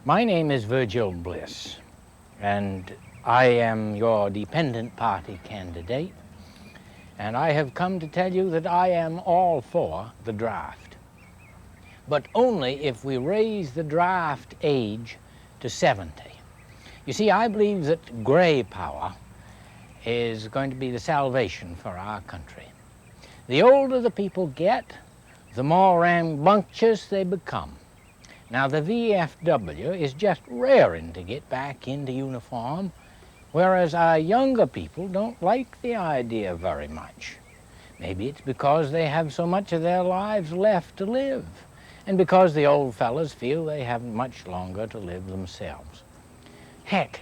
My name is Virgil Bliss, and I am your dependent party candidate, and I have come to tell you that I am all for the draft, but only if we raise the draft age to 70. You see, I believe that gray power is going to be the salvation for our country. The older the people get, the more rambunctious they become. Now, the VFW is just raring to get back into uniform, whereas our younger people don't like the idea very much. Maybe it's because they have so much of their lives left to live, and because the old fellas feel they haven't much longer to live themselves. Heck,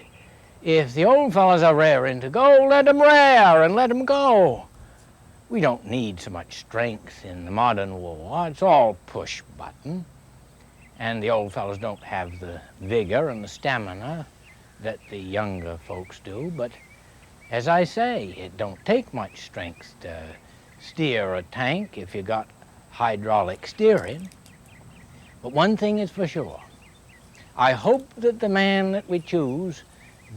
if the old fellas are raring to go, let them rail and let them go. We don't need so much strength in the modern war. It's all push button. And the old fellows don't have the vigor and the stamina that the younger folks do. But as I say, it don't take much strength to steer a tank if you got hydraulic steering. But one thing is for sure. I hope that the man that we choose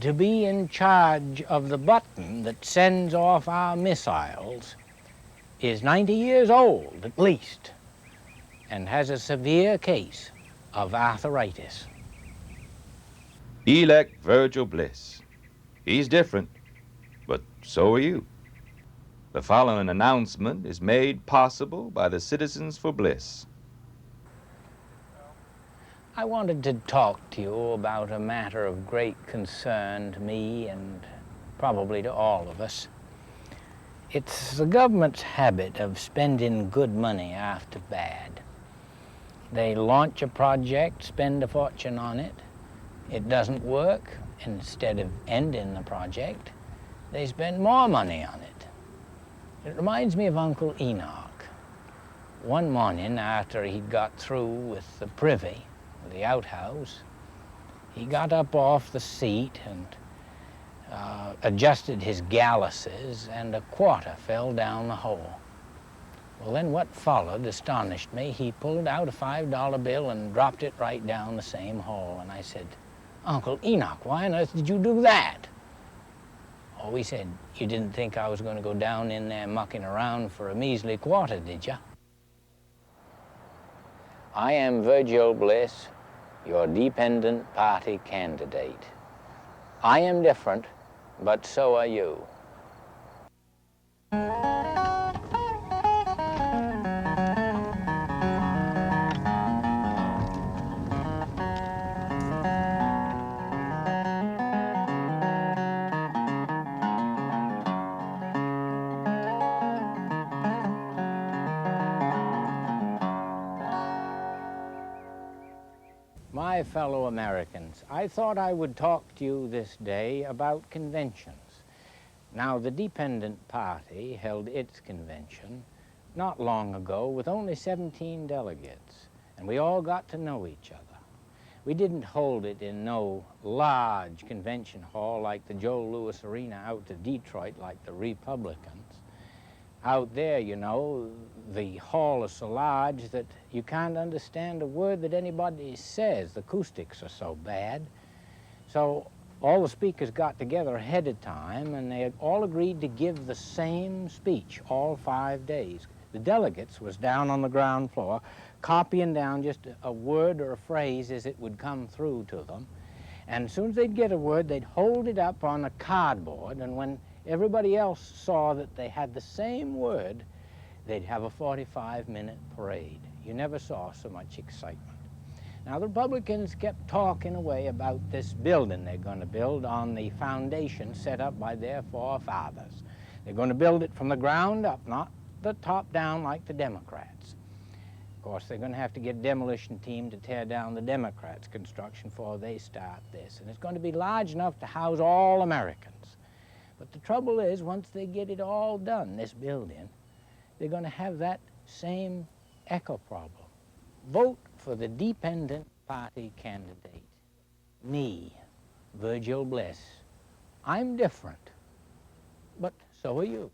to be in charge of the button that sends off our missiles is 90 years old at least and has a severe case of arthritis. Elect Virgil Bliss. He's different, but so are you. The following announcement is made possible by the Citizens for Bliss. I wanted to talk to you about a matter of great concern to me and probably to all of us. It's the government's habit of spending good money after bad. They launch a project, spend a fortune on it. It doesn't work. Instead of ending the project, they spend more money on it. It reminds me of Uncle Enoch. One morning after he'd got through with the privy, the outhouse, he got up off the seat and adjusted his galluses, and a quarter fell down the hole. Well, then what followed astonished me. He pulled out a $5 bill and dropped it right down the same hole. And I said, "Uncle Enoch, why on earth did you do that?" Oh, he said, "You didn't think I was going to go down in there mucking around for a measly quarter, did you?" I am Virgil Bliss, your dependent party candidate. I am different, but so are you. My fellow Americans, I thought I would talk to you this day about conventions. Now, the Dependent Party held its convention not long ago with only 17 delegates, and we all got to know each other. We didn't hold it in no large convention hall like the Joe Louis Arena out to Detroit like the Republicans. Out there, you know, the hall is so large that you can't understand a word that anybody says. The acoustics are so bad. So all the speakers got together ahead of time, and they all agreed to give the same speech all 5 days. The delegates was down on the ground floor, copying down just a word or a phrase as it would come through to them. And as soon as they'd get a word, they'd hold it up on a cardboard, and when everybody else saw that they had the same word, they'd have a 45-minute parade. You never saw so much excitement. Now, the Republicans kept talking away about this building they're going to build on the foundation set up by their forefathers. They're going to build it from the ground up, not the top down like the Democrats. Of course, they're going to have to get a demolition team to tear down the Democrats' construction before they start this. And it's going to be large enough to house all Americans. But the trouble is, once they get it all done, this building, they're going to have that same echo problem. Vote for the Dependent Party candidate, me, Virgil Bliss. I'm different, but so are you.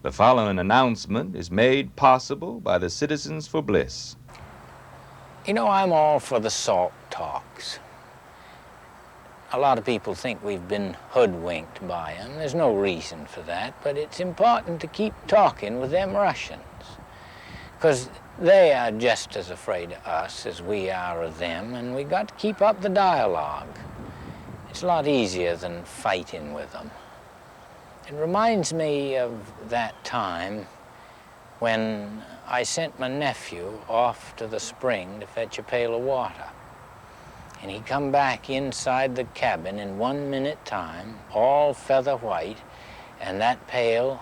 The following announcement is made possible by the Citizens for Bliss. You know, I'm all for the SALT talks. A lot of people think we've been hoodwinked by them. There's no reason for that, but it's important to keep talking with them Russians, because they are just as afraid of us as we are of them, and we got to keep up the dialogue. It's a lot easier than fighting with them. It reminds me of that time when I sent my nephew off to the spring to fetch a pail of water. And he come back inside the cabin in 1 minute time, all feather white, and that pail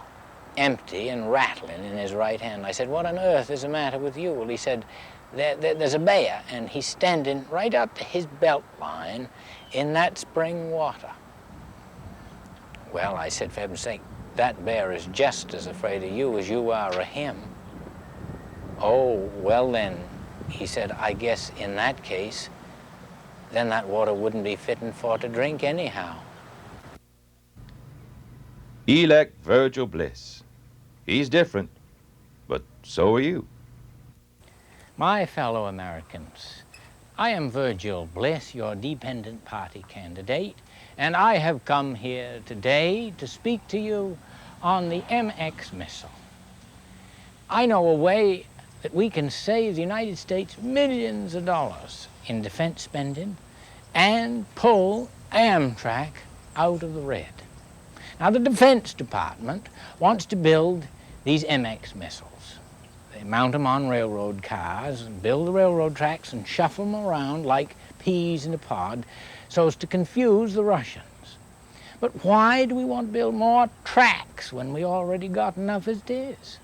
empty and rattling in his right hand. I said, "What on earth is the matter with you?" Well, he said, there's a bear, and he's standing right up to his belt line in that spring water. Well, I said, for heaven's sake, that bear is just as afraid of you as you are of him. "Oh, well then," he said, "I guess in that case, then that water wouldn't be fitting for to drink anyhow." Elect Virgil Bliss. He's different, but so are you. My fellow Americans, I am Virgil Bliss, your dependent party candidate, and I have come here today to speak to you on the MX missile. I know a way that we can save the United States millions of dollars in defense spending and pull Amtrak out of the red. Now, the Defense Department wants to build these MX missiles. They mount them on railroad cars and build the railroad tracks and shuffle them around like peas in a pod so as to confuse the Russians. But why do we want to build more tracks when we already got enough as it is?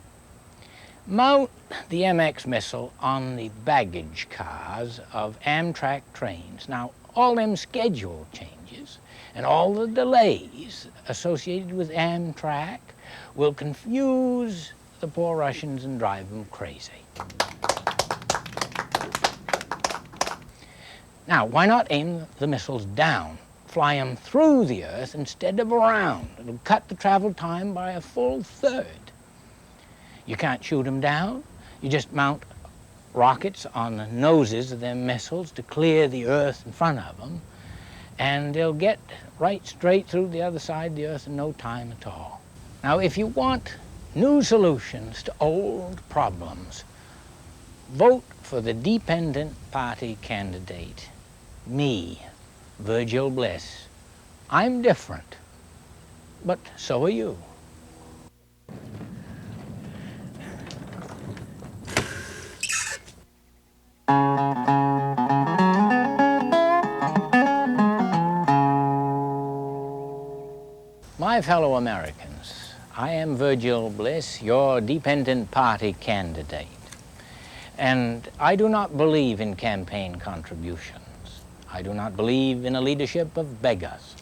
Mount the MX missile on the baggage cars of Amtrak trains. Now, all them schedule changes and all the delays associated with Amtrak will confuse the poor Russians and drive them crazy. Now, why not aim the missiles down? Fly them through the earth instead of around. It'll cut the travel time by a full third. You can't shoot them down. You just mount rockets on the noses of them missiles to clear the earth in front of them, and they'll get right straight through the other side of the earth in no time at all. Now, if you want new solutions to old problems, vote for the dependent party candidate, me, Virgil Bliss. I'm different, but so are you. My fellow Americans, I am Virgil Bliss, your dependent party candidate. And I do not believe in campaign contributions. I do not believe in a leadership of beggars.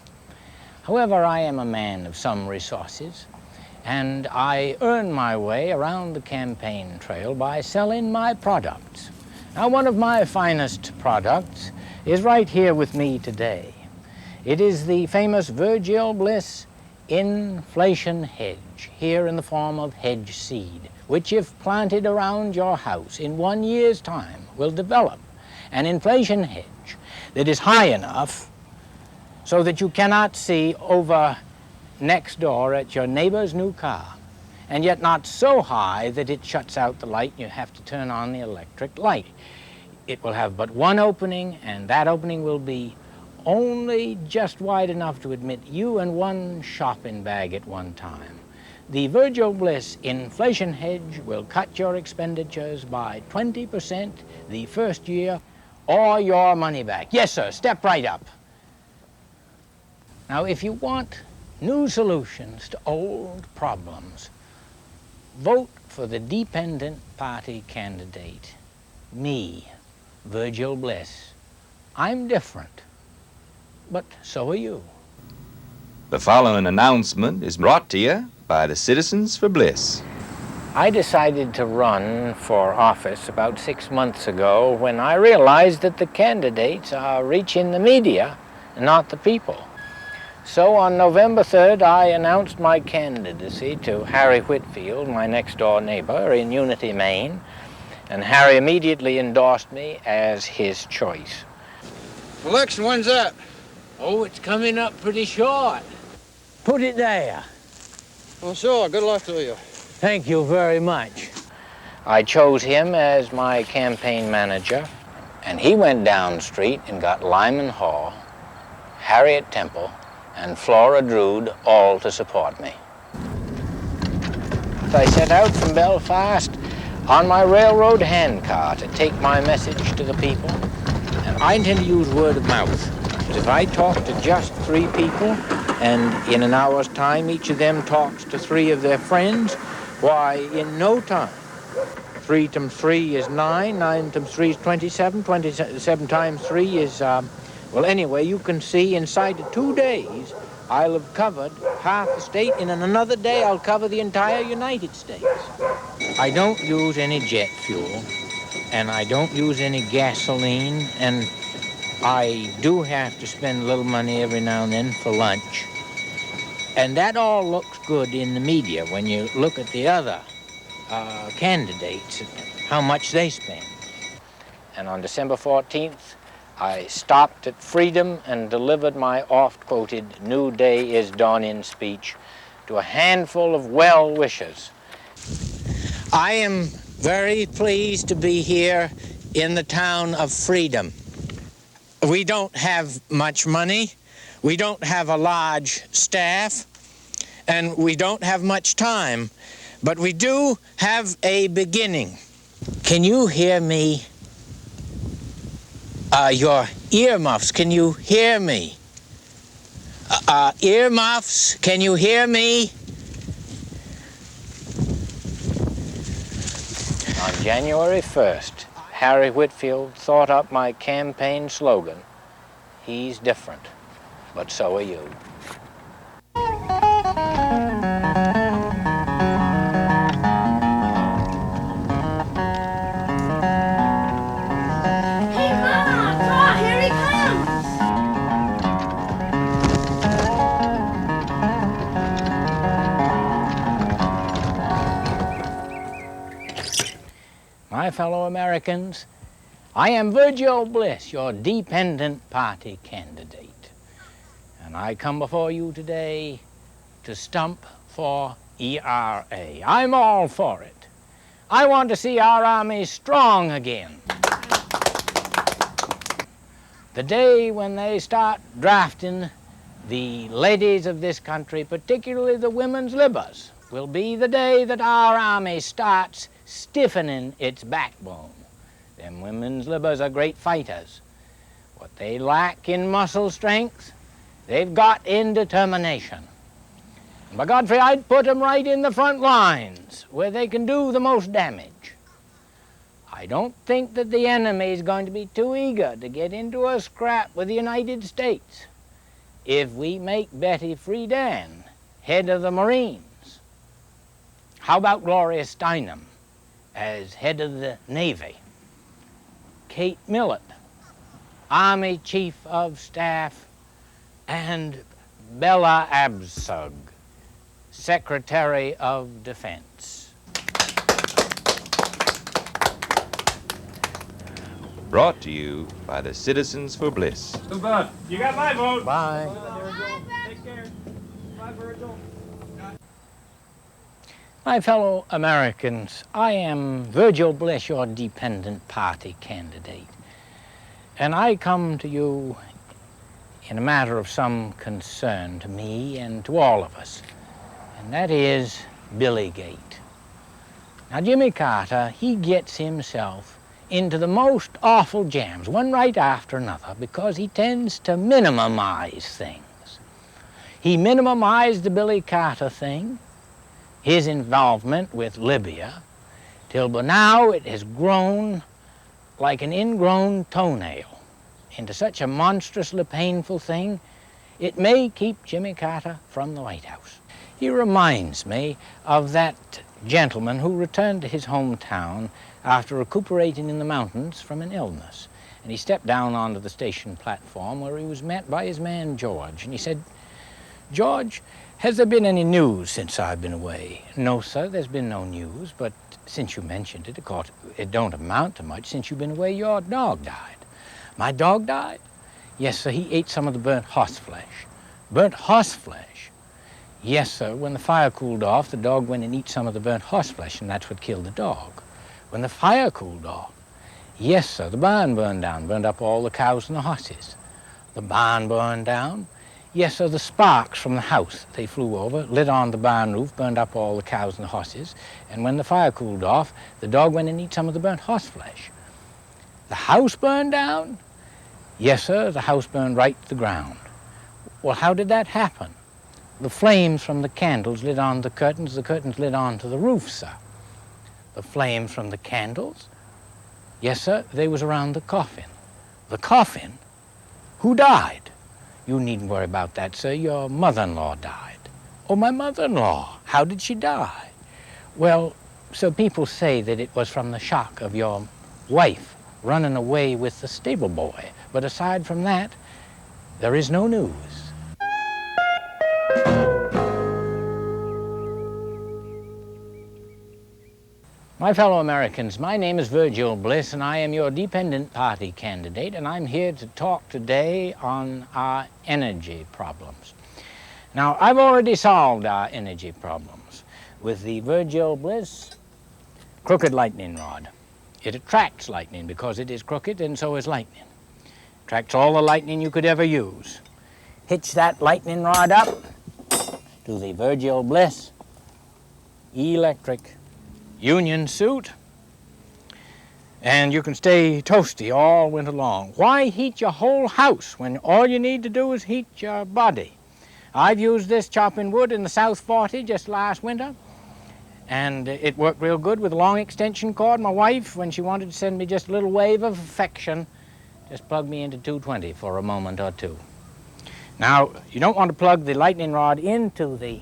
However, I am a man of some resources, and I earn my way around the campaign trail by selling my products. Now, one of my finest products is right here with me today. It is the famous Virgil Bliss inflation hedge, here in the form of hedge seed, which if planted around your house in 1 year's time will develop an inflation hedge that is high enough so that you cannot see over next door at your neighbor's new car, and yet not so high that it shuts out the light and you have to turn on the electric light. It will have but one opening, and that opening will be only just wide enough to admit you and one shopping bag at one time. The Virgil Bliss inflation hedge will cut your expenditures by 20% the first year, or your money back. Yes, sir, step right up. Now, if you want new solutions to old problems, vote for the dependent party candidate, me, Virgil Bliss. I'm different, but so are you. The following announcement is brought to you by the Citizens for Bliss. I decided to run for office about 6 months ago when I realized that the candidates are reaching the media, not the people. So on November 3rd, I announced my candidacy to Harry Whitfield, my next-door neighbor in Unity, Maine. and Harry immediately endorsed me as his choice. Election, when's that? Oh, it's coming up pretty short. Put it there. Well, sure, good luck to you. Thank you very much. I chose him as my campaign manager, and he went down the street and got Lyman Hall, Harriet Temple, and Flora Drood all to support me. I set out from Belfast on my railroad handcar to take my message to the people, and I intend to use word of mouth. If I talk to just 3 people, and in an hour's time each of them talks to 3 of their friends, why, in no time, 3 times 3 is 9, 9 times 3 is 27, 27 times 3 is, well, anyway, you can see inside of 2 days, I'll have covered half the state, and in another day, I'll cover the entire United States. I don't use any jet fuel, and I don't use any gasoline, and I do have to spend a little money every now and then for lunch. And that all looks good in the media when you look at the other candidates, how much they spend. And on December 14th, I stopped at Freedom and delivered my oft-quoted "New Day is Dawning" speech to a handful of well-wishers. I am very pleased to be here in the town of Freedom. We don't have much money, we don't have a large staff, and we don't have much time, but we do have a beginning. Can you hear me? Your earmuffs, can you hear me? Earmuffs, can you hear me? On January 1st, Harry Whitfield thought up my campaign slogan, "He's different, but so are you." My fellow Americans, I am Virgil Bliss, your dependent party candidate. And I come before you today to stump for ERA. I'm all for it. I want to see our army strong again. The day when they start drafting the ladies of this country, particularly the women's libbers, will be the day that our army starts stiffening its backbone. Them women's libbers are great fighters. What they lack in muscle strength, they've got in determination. And by Godfrey, I'd put them right in the front lines where they can do the most damage. I don't think that the enemy is going to be too eager to get into a scrap with the United States if we make Betty Friedan head of the Marines. How about Gloria Steinem as head of the Navy? Kate Millett, Army Chief of Staff, and Bella Abzug, Secretary of Defense. Brought to you by the Citizens for Bliss. Too bad. You got my vote. Bye. Take care. Bye, Virgil. My fellow Americans, I am Virgil Bliss, your dependent party candidate. And I come to you in a matter of some concern to me and to all of us, and that is Billygate. Now, Jimmy Carter, he gets himself into the most awful jams, one right after another, because he tends to minimize things. He minimized the Billy Carter thing, his involvement with Libya, till by now it has grown like an ingrown toenail into such a monstrously painful thing, it may keep Jimmy Carter from the White House. He reminds me of that gentleman who returned to his hometown after recuperating in the mountains from an illness. And he stepped down onto the station platform where he was met by his man George, and he said, George, has there been any news since I've been away? No, sir, there's been no news, but since you mentioned it, of course, it don't amount to much. Since you've been away, your dog died. My dog died? Yes, sir, he ate some of the burnt horse flesh. Burnt horse flesh? Yes, sir, when the fire cooled off, the dog went and ate some of the burnt horse flesh, and that's what killed the dog. When the fire cooled off, yes, sir, the barn burned down, burned up all the cows and the horses. The barn burned down? Yes, sir, the sparks from the house, they flew over, lit on the barn roof, burned up all the cows and the horses, and when the fire cooled off, the dog went and ate some of the burnt horse flesh. The house burned down? Yes, sir, the house burned right to the ground. Well, how did that happen? The flames from the candles lit on the curtains lit onto the roof, sir. The flames from the candles? Yes, sir, they was around the coffin. The coffin? Who died? You needn't worry about that, sir. Your mother-in-law died. Oh, my mother-in-law. How did she die? Well, so people say that it was from the shock of your wife running away with the stable boy. But aside from that, there is no news. My fellow Americans, my name is Virgil Bliss, and I am your dependent party candidate, and I'm here to talk today on our energy problems. Now, I've already solved our energy problems with the Virgil Bliss crooked lightning rod. It attracts lightning because it is crooked, and so is lightning. Attracts all the lightning you could ever use. Hitch that lightning rod up to the Virgil Bliss electric union suit, and you can stay toasty all winter long. Why heat your whole house when all you need to do is heat your body? I've used this chopping wood in the South 40 just last winter, and it worked real good with a long extension cord. My wife, when she wanted to send me just a little wave of affection, just plugged me into 220 for a moment or two. Now, you don't want to plug the lightning rod into the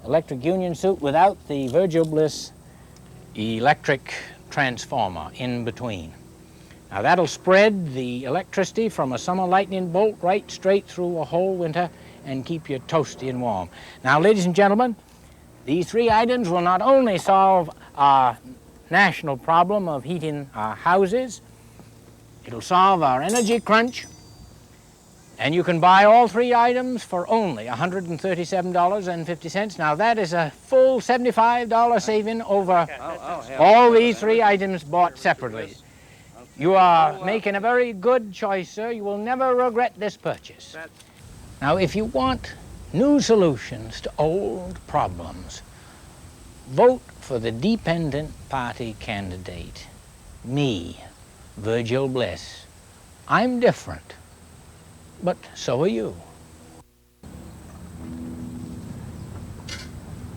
electric union suit without the Virgil Bliss electric transformer in between. Now that'll spread the electricity from a summer lightning bolt right straight through a whole winter and keep you toasty and warm. Now, ladies and gentlemen, these three items will not only solve our national problem of heating our houses, it'll solve our energy crunch, and you can buy all three items for only $137.50. Now that is a full $75 saving over all these three items bought separately. You are making a very good choice, sir. You will never regret this purchase. Now, if you want new solutions to old problems, vote for the dependent party candidate, me, Virgil Bliss. I'm different. But so are you.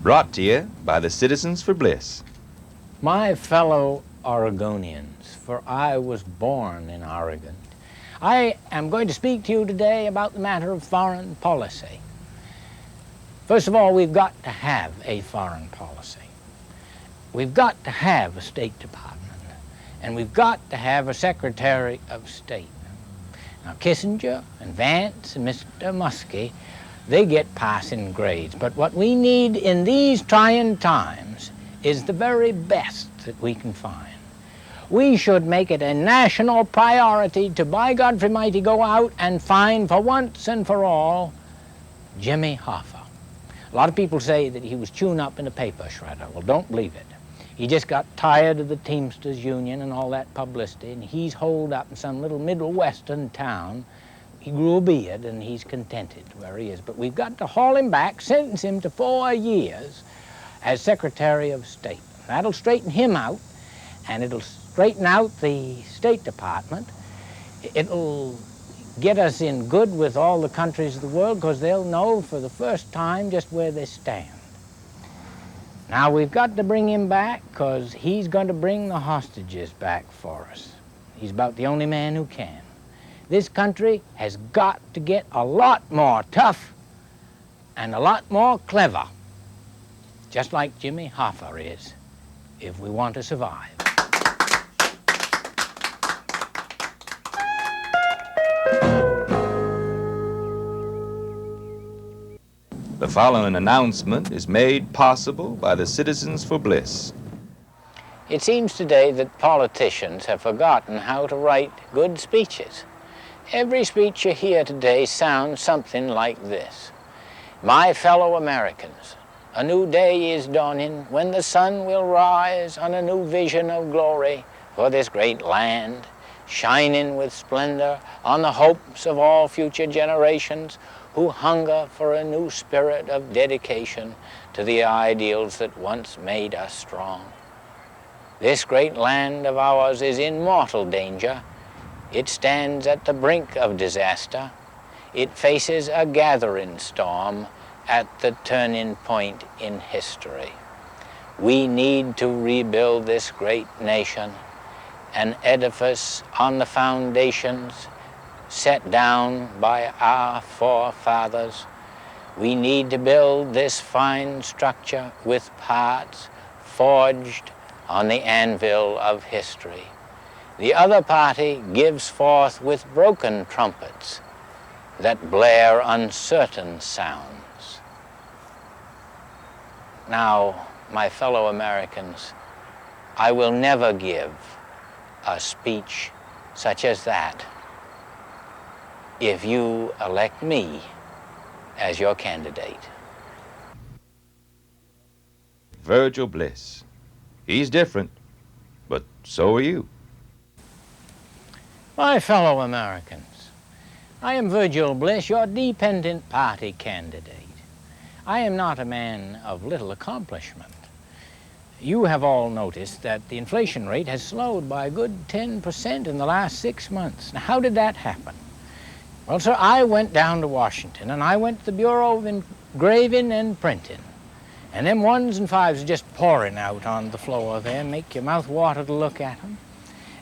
Brought to you by the Citizens for Bliss. My fellow Oregonians, for I was born in Oregon, I am going to speak to you today about the matter of foreign policy. First of all, we've got to have a foreign policy. We've got to have a State Department, and we've got to have a Secretary of State. Now, Kissinger and Vance and Mr. Muskie, they get passing grades. But what we need in these trying times is the very best that we can find. We should make it a national priority to, by Godfrey mighty, go out and find for once and for all Jimmy Hoffa. A lot of people say that he was chewed up in a paper shredder. Well, don't believe it. He just got tired of the Teamsters Union and all that publicity, and he's holed up in some little Middle Western town. He grew a beard, and he's contented where he is. But we've got to haul him back, sentence him to 4 years as Secretary of State. That'll straighten him out, and it'll straighten out the State Department. It'll get us in good with all the countries of the world, because they'll know for the first time just where they stand. Now, we've got to bring him back because he's going to bring the hostages back for us. He's about the only man who can. This country has got to get a lot more tough and a lot more clever, just like Jimmy Hoffa is, if we want to survive. following announcement is made possible by the Citizens for Bliss. It seems today that politicians have forgotten how to write good speeches. Every speech you hear today sounds something like this. My fellow Americans, a new day is dawning when the sun will rise on a new vision of glory for this great land, shining with splendor on the hopes of all future generations who hunger for a new spirit of dedication to the ideals that once made us strong. This great land of ours is in mortal danger. It stands at the brink of disaster. It faces a gathering storm at the turning point in history. We need to rebuild this great nation, an edifice on the foundations set down by our forefathers. We need to build this fine structure with parts forged on the anvil of history. The other party gives forth with broken trumpets that blare uncertain sounds. Now, my fellow Americans, I will never give a speech such as that if you elect me as your candidate. Virgil Bliss. He's different, but so are you. My fellow Americans, I am Virgil Bliss, your dependent party candidate. I am not a man of little accomplishment. You have all noticed that the inflation rate has slowed by a good 10% in the last 6 months. Now, how did that happen? Well, sir, I went down to Washington, and I went to the Bureau of Engraving and Printing. And them 1s and 5s are just pouring out on the floor there, make your mouth water to look at them.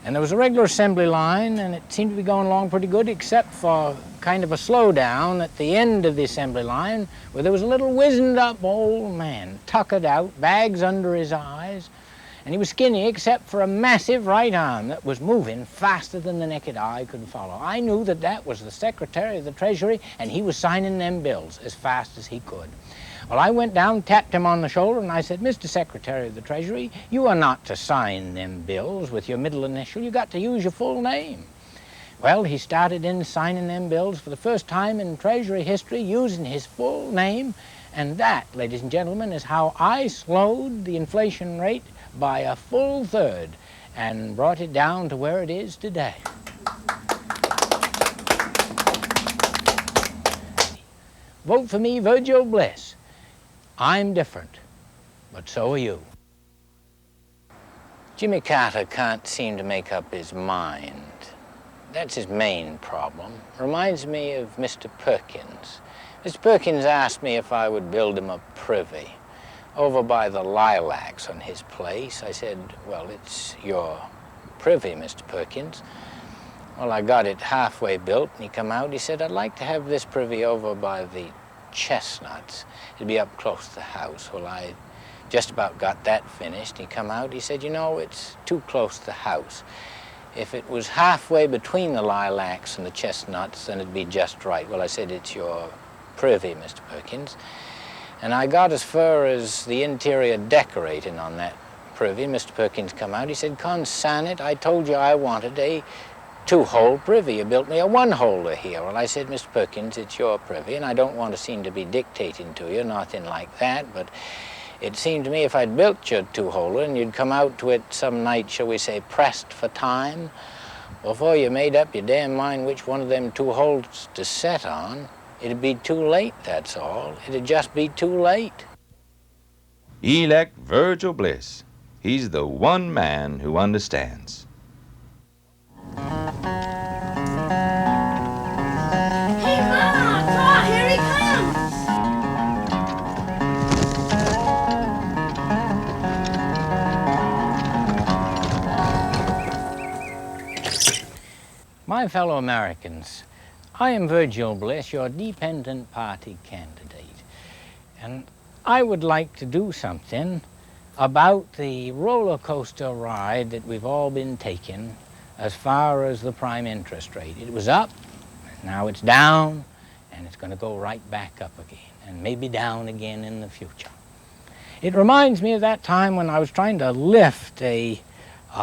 And there was a regular assembly line, and it seemed to be going along pretty good, except for kind of a slowdown at the end of the assembly line, where there was a little wizened-up old man, tuckered out, bags under his eyes, and he was skinny except for a massive right arm that was moving faster than the naked eye could follow. I knew that that was the Secretary of the Treasury, and he was signing them bills as fast as he could. Well, I went down, tapped him on the shoulder, and I said, Mr. Secretary of the Treasury, you are not to sign them bills with your middle initial. You got to use your full name. Well, he started in signing them bills for the first time in Treasury history using his full name, and that, ladies and gentlemen, is how I slowed the inflation rate by a full third and brought it down to where it is today. Vote for me, Virgil Bliss. I'm different, but so are you. Jimmy Carter can't seem to make up his mind. That's his main problem. Reminds me of Mr. Perkins. Mr. Perkins asked me if I would build him a privy over by the lilacs on his place. I said, well, it's your privy, Mr. Perkins. Well, I got it halfway built, and he come out. He said, I'd like to have this privy over by the chestnuts. It'd be up close to the house. Well, I just about got that finished. He come out, he said, you know, it's too close to the house. If it was halfway between the lilacs and the chestnuts, then it'd be just right. Well, I said, it's your privy, Mr. Perkins. And I got as far as the interior decorating on that privy. Mr. Perkins come out, he said, "Consign it, I told you I wanted a two-hole privy. You built me a one-holer here." Well, I said, "Mr. Perkins, it's your privy, and I don't want to seem to be dictating to you, nothing like that, but it seemed to me if I'd built you a two-holer and you'd come out to it some night, shall we say, pressed for time, before you made up your damn mind which one of them two holes to set on, it'd be too late, that's all. It'd just be too late." Elect Virgil Bliss. He's the one man who understands. Hey, Mama! Here he comes! My fellow Americans, I am Virgil Bliss, your dependent party candidate, and I would like to do something about the roller coaster ride that we've all been taking as far as the prime interest rate. It was up, now it's down, and it's going to go right back up again. and maybe down again in the future. It reminds me of that time when I was trying to lift a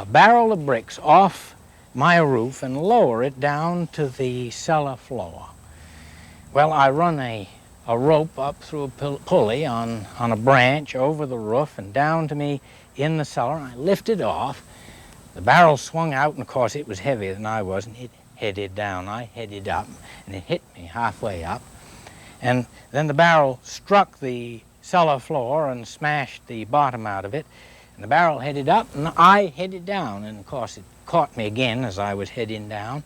barrel of bricks off my roof and lower it down to the cellar floor. Well, I run a rope up through a pulley on a branch over the roof and down to me in the cellar, and I lifted off. The barrel swung out, and of course it was heavier than I was, and it headed down. I headed up, and it hit me halfway up. And then the barrel struck the cellar floor and smashed the bottom out of it. And the barrel headed up, and I headed down. And of course it caught me again as I was heading down.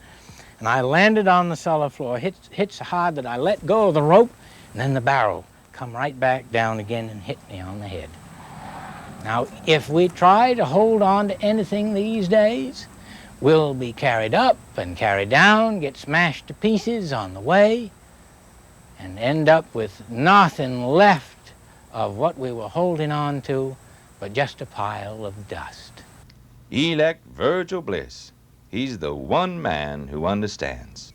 And I landed on the cellar floor, hit so hard that I let go of the rope, and then the barrel come right back down again and hit me on the head. Now, if we try to hold on to anything these days, we'll be carried up and carried down, get smashed to pieces on the way, and end up with nothing left of what we were holding on to but just a pile of dust. Elect Virgil Bliss. He's the one man who understands.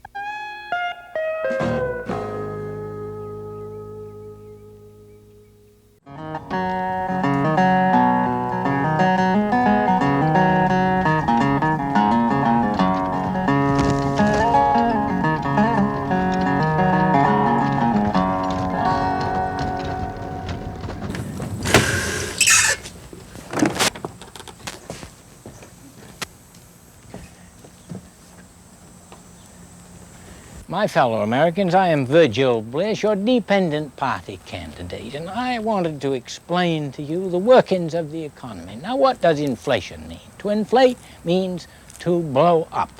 My fellow Americans, I am Virgil Bliss, your dependent party candidate, and I wanted to explain to you the workings of the economy. Now, what does inflation mean? To inflate means to blow up.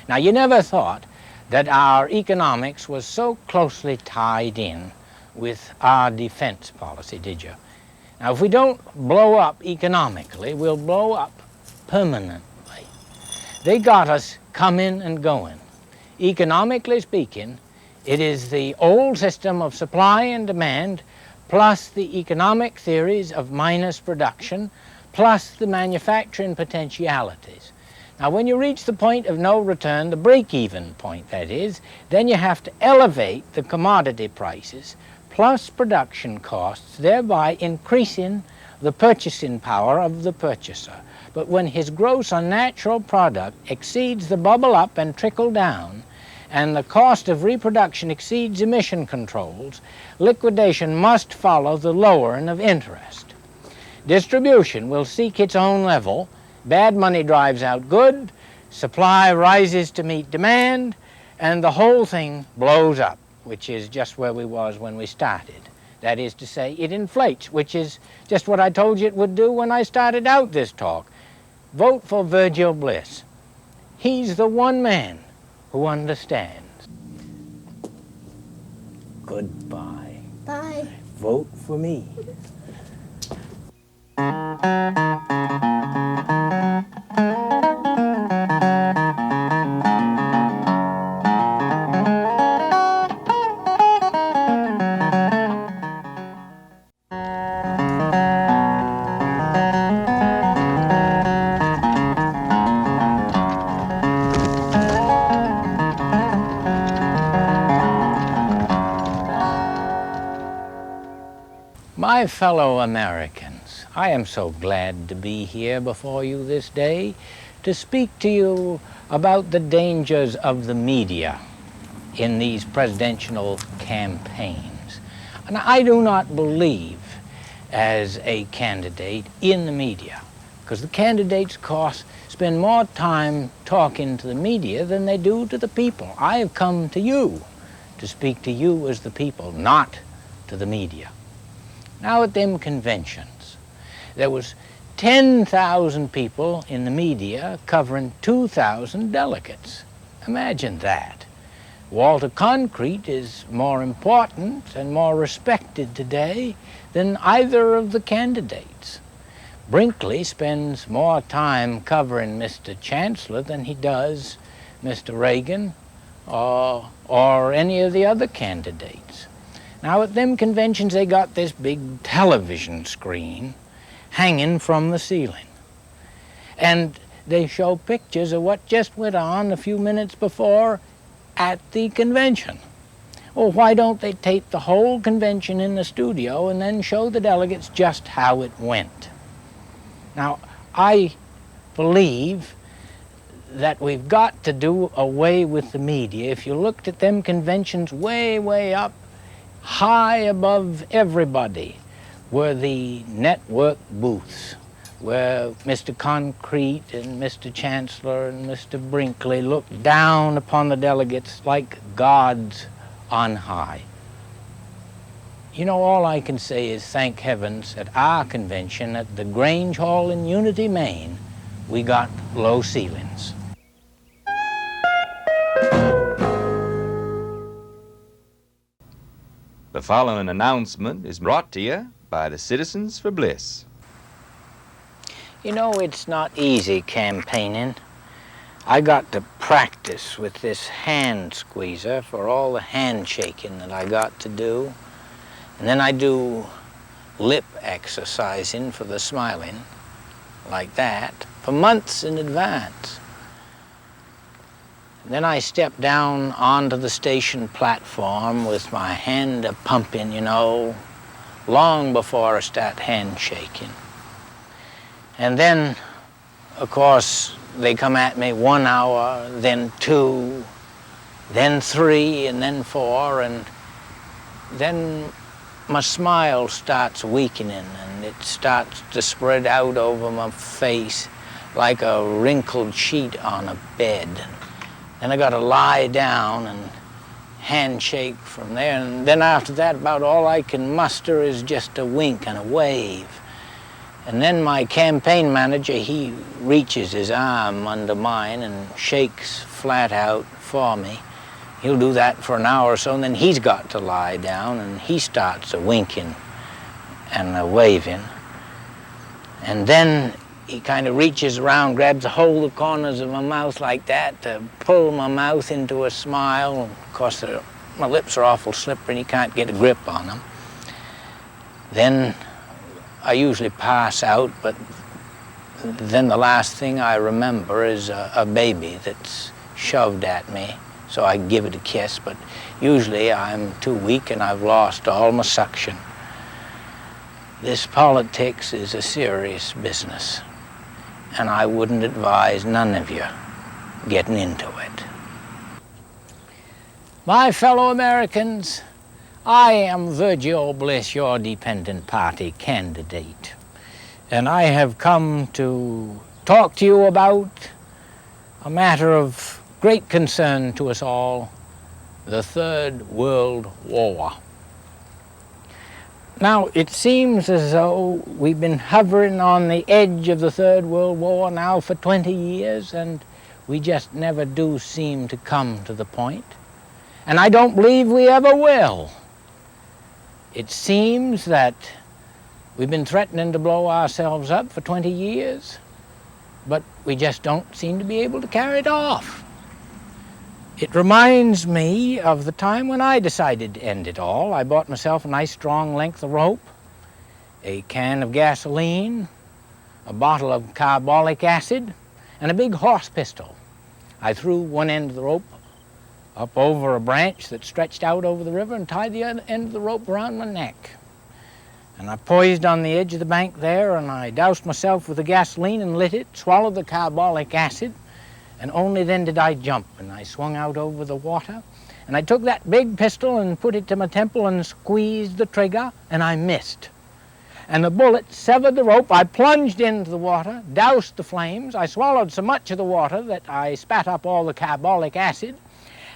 Now, you never thought that our economics was so closely tied in with our defense policy, did you? Now, if we don't blow up economically, we'll blow up permanently. They got us coming and going. Economically speaking, it is the old system of supply and demand plus the economic theories of minus production plus the manufacturing potentialities. Now, when you reach the point of no return, the break-even point, that is, then you have to elevate the commodity prices plus production costs, thereby increasing the purchasing power of the purchaser. But when his gross unnatural product exceeds the bubble up and trickle down, and the cost of reproduction exceeds emission controls, liquidation must follow the lowering of interest. Distribution will seek its own level, bad money drives out good, supply rises to meet demand, and the whole thing blows up, which is just where we was when we started. That is to say, it inflates, which is just what I told you it would do when I started out this talk. Vote for Virgil Bliss. He's the one man who understands. Goodbye. Bye. Vote for me. My fellow Americans, I am so glad to be here before you this day to speak to you about the dangers of the media in these presidential campaigns. And I do not believe as a candidate in the media, because the candidates, of course, spend more time talking to the media than they do to the people. I have come to you to speak to you as the people, not to the media. Now at them conventions, there was 10,000 people in the media covering 2,000 delegates. Imagine that. Walter Concrete is more important and more respected today than either of the candidates. Brinkley spends more time covering Mr. Chancellor than he does Mr. Reagan or any of the other candidates. Now, at them conventions, they got this big television screen hanging from the ceiling. And they show pictures of what just went on a few minutes before at the convention. Well, why don't they tape the whole convention in the studio and then show the delegates just how it went? Now, I believe that we've got to do away with the media. If you looked at them conventions way, way up, high above everybody, were the network booths, where Mr. Concrete and Mr. Chancellor and Mr. Brinkley looked down upon the delegates like gods on high. You know, all I can say is thank heavens at our convention at the Grange Hall in Unity, Maine, we got low ceilings. The following announcement is brought to you by the Citizens for Bliss. You know, it's not easy campaigning. I got to practice with this hand squeezer for all the handshaking that I got to do. And then I do lip exercising for the smiling, like that, for months in advance. And then I step down onto the station platform with my hand a-pumping, you know, long before I start handshaking. And then, of course, they come at me 1 hour, then 2, then 3, and then 4, and then my smile starts weakening and it starts to spread out over my face like a wrinkled sheet on a bed. Then I gotta lie down and handshake from there, and then after that about all I can muster is just a wink and a wave. And then my campaign manager, he reaches his arm under mine and shakes flat out for me. He'll do that for an hour or so, and then he's got to lie down, and he starts a winking and a waving. And then he kind of reaches around, grabs a hold of the corners of my mouth like that to pull my mouth into a smile. Of course, my lips are awful slippery, and he can't get a grip on them. Then I usually pass out, but then the last thing I remember is a baby that's shoved at me, so I give it a kiss, but usually I'm too weak and I've lost all my suction. This politics is a serious business, and I wouldn't advise none of you getting into it. My fellow Americans, I am Virgil Bliss, your dependent party candidate, and I have come to talk to you about a matter of great concern to us all, the Third World War. Now, it seems as though we've been hovering on the edge of the Third World War now for 20 years, and we just never do seem to come to the point. And I don't believe we ever will. It seems that we've been threatening to blow ourselves up for 20 years, but we just don't seem to be able to carry it off. It reminds me of the time when I decided to end it all. I bought myself a nice strong length of rope, a can of gasoline, a bottle of carbolic acid, and a big horse pistol. I threw one end of the rope up over a branch that stretched out over the river and tied the other end of the rope around my neck. And I poised on the edge of the bank there, and I doused myself with the gasoline and lit it, swallowed the carbolic acid, and only then did I jump, and I swung out over the water, and I took that big pistol and put it to my temple and squeezed the trigger, and I missed. And the bullet severed the rope. I plunged into the water, doused the flames. I swallowed so much of the water that I spat up all the carbolic acid,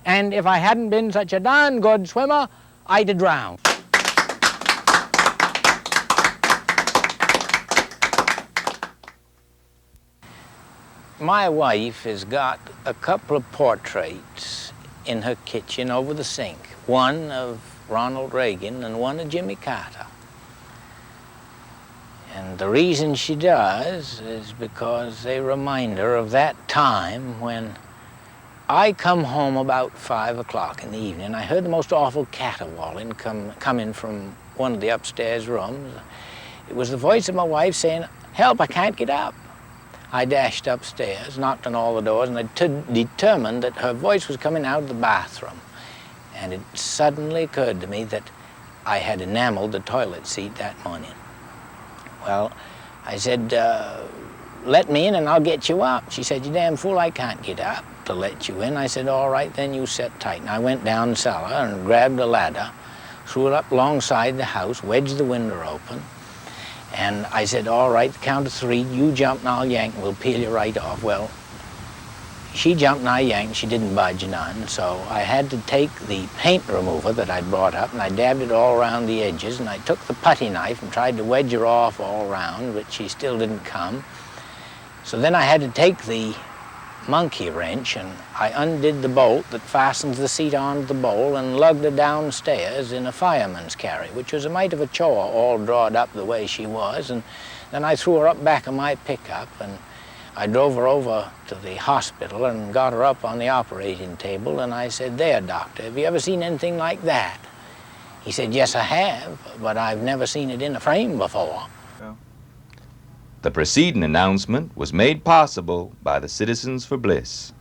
and if I hadn't been such a darn good swimmer, I'd have drowned. My wife has got a couple of portraits in her kitchen over the sink, one of Ronald Reagan and one of Jimmy Carter. And the reason she does is because they remind her of that time when I come home about 5 o'clock in the evening. I heard the most awful caterwauling coming from one of the upstairs rooms. It was the voice of my wife saying, "Help, I can't get up." I dashed upstairs, knocked on all the doors, and I determined that her voice was coming out of the bathroom. and it suddenly occurred to me that I had enameled the toilet seat that morning. Well, I said, let me in and I'll get you up. She said, you damn fool, I can't get up to let you in. I said, all right, then you sit tight. And I went down cellar and grabbed a ladder, threw it up alongside the house, wedged the window open, and I said, all right, the count of 3, you jump and I'll yank and we'll peel you right off. Well, she jumped and I yanked, she didn't budge none, so I had to take the paint remover that I'd brought up and I dabbed it all around the edges, and I took the putty knife and tried to wedge her off all around, but she still didn't come. So then I had to take the monkey wrench and I undid the bolt that fastens the seat onto the bowl and lugged her downstairs in a fireman's carry, which was a mite of a chore, all drawed up the way she was. And then I threw her up back of my pickup and I drove her over to the hospital and got her up on the operating table, and I said, there, doctor, have you ever seen anything like that? He said, yes, I have, but I've never seen it in a frame before. The preceding announcement was made possible by the Citizens for Bliss.